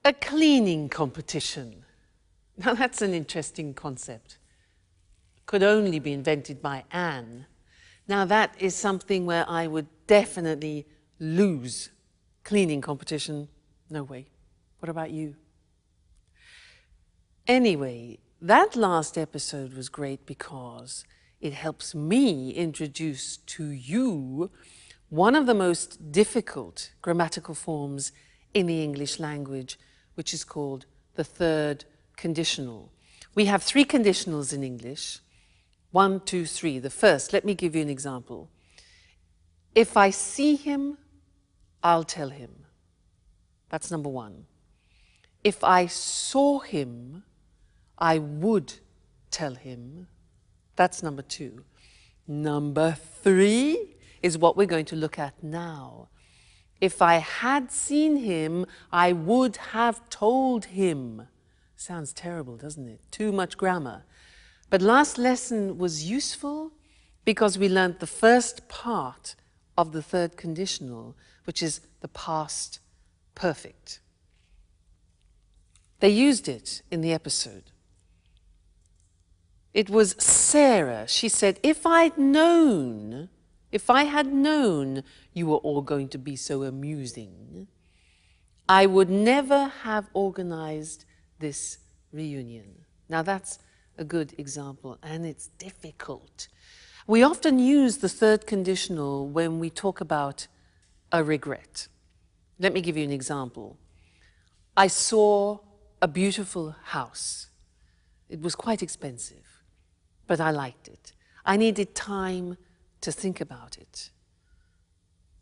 A cleaning competition. Now that's an interesting concept. Could only be invented by Anne. Now that is something where I would definitely lose. Cleaning competition, no way. What about you? Anyway, that last episode was great because it helps me introduce to you one of the most difficult grammatical forms in the English language, which is called the third conditional. We have three conditionals in English. 1, 2, 3. The first, let me give you an example. If I see him, I'll tell him. That's number 1. If I saw him, I would tell him. That's number 2. Number 3 is what we're going to look at now. If I had seen him, I would have told him. Sounds terrible, doesn't it? Too much grammar. But last lesson was useful because we learned the first part of the third conditional, which is the past perfect. They used it in the episode. It was Sarah. She said, if I had known you were all going to be so amusing, I would never have organized this reunion. Now that's a good example, and it's difficult. We often use the third conditional when we talk about a regret. Let me give you an example. I saw a beautiful house. It was quite expensive, but I liked it. I needed time to think about it,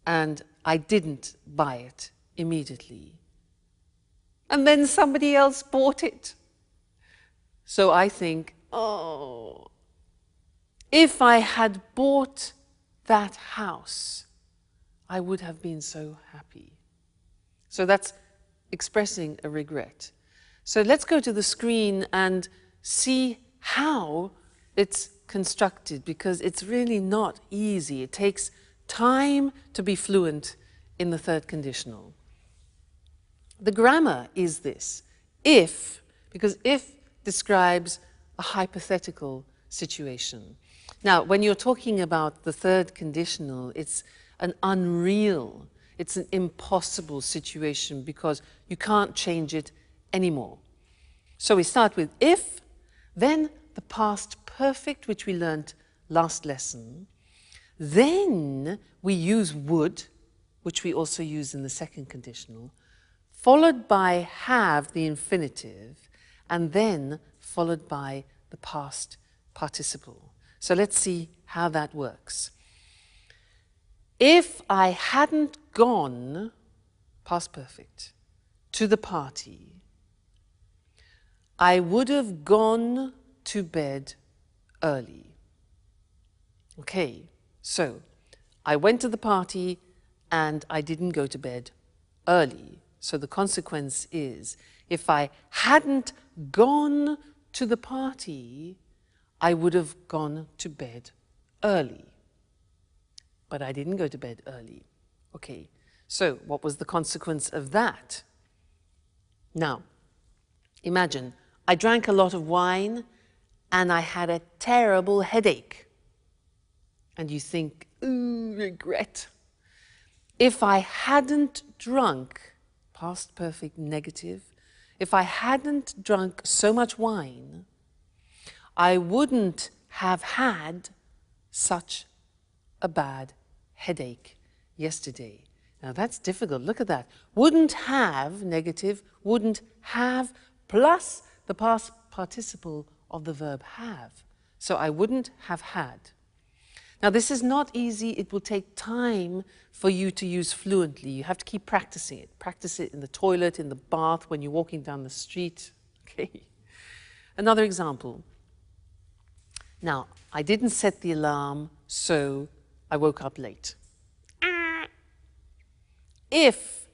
and I didn't buy it immediately. And then somebody else bought it. So I think, oh, if I had bought that house, I would have been so happy. So that's expressing a regret. So let's go to the screen and see how it's constructed, because it's really not easy. It takes time to be fluent in the third conditional. The grammar is this: if, because if describes a hypothetical situation. Now, when you're talking about the third conditional, it's an unreal, it's an impossible situation because you can't change it anymore. So we start with if, then the past perfect, which we learned last lesson. Then we use would, which we also use in the second conditional, followed by have, the infinitive, and then followed by the past participle. So let's see how that works. If I hadn't gone, past perfect, to the party, I would have gone to bed early. Okay, so I went to the party and I didn't go to bed early. So the consequence is, if I hadn't gone to the party, I would have gone to bed early. But I didn't go to bed early. Okay, so what was the consequence of that? Now, imagine I drank a lot of wine and I had a terrible headache. And you think, ooh, regret. If I hadn't drunk, past perfect negative, if I hadn't drunk so much wine, I wouldn't have had such a bad headache yesterday. Now that's difficult. Look at that. Wouldn't have, negative, wouldn't have, plus the past participle of the verb have. So I wouldn't have had. Now this is not easy. It will take time for you to use fluently. You have to keep practicing it. Practice it in the toilet, in the bath, when you're walking down the street. Okay. Another example. Now, I didn't set the alarm, so I woke up late. If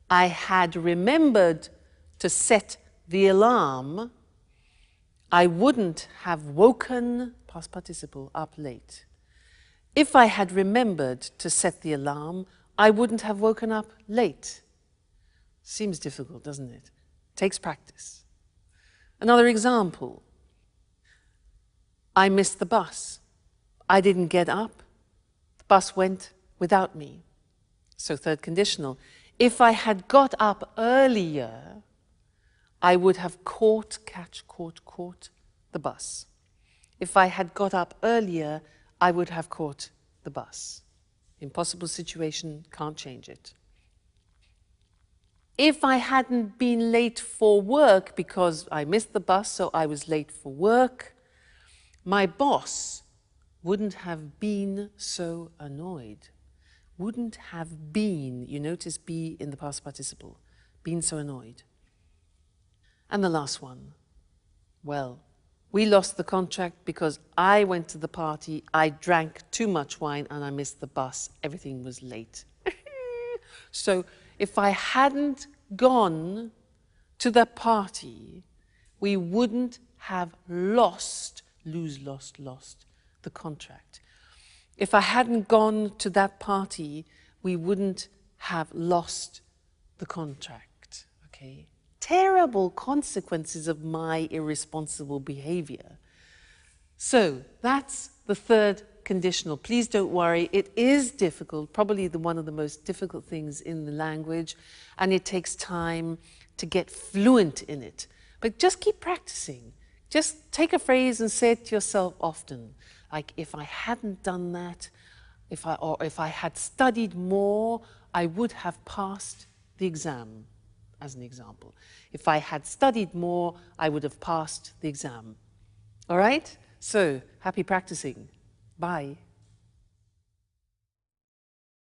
I had remembered to set the alarm, I wouldn't have woken, past participle, up late. If I had remembered to set the alarm, I wouldn't have woken up late. Seems difficult, doesn't it? Takes practice. Another example. I missed the bus. I didn't get up. The bus went without me. So third conditional. If I had got up earlier, I would have caught the bus. If I had got up earlier, I would have caught the bus. Impossible situation, can't change it. If I hadn't been late for work because I missed the bus, so I was late for work, my boss wouldn't have been so annoyed. Wouldn't have been, you notice be in the past participle, been so annoyed. And the last one. Well, we lost the contract because I went to the party, I drank too much wine and I missed the bus. Everything was late. So if I hadn't gone to the party, we wouldn't have lost the contract. If I hadn't gone to that party, we wouldn't have lost the contract, okay? Terrible consequences of my irresponsible behavior. So that's the third conditional. Please don't worry, it is difficult, probably one of the most difficult things in the language, and it takes time to get fluent in it. But just keep practicing. Just take a phrase and say it to yourself often. Like, if I hadn't done that, if I had studied more, I would have passed the exam, as an example. If I had studied more, I would have passed the exam. All right? So, happy practicing. Bye.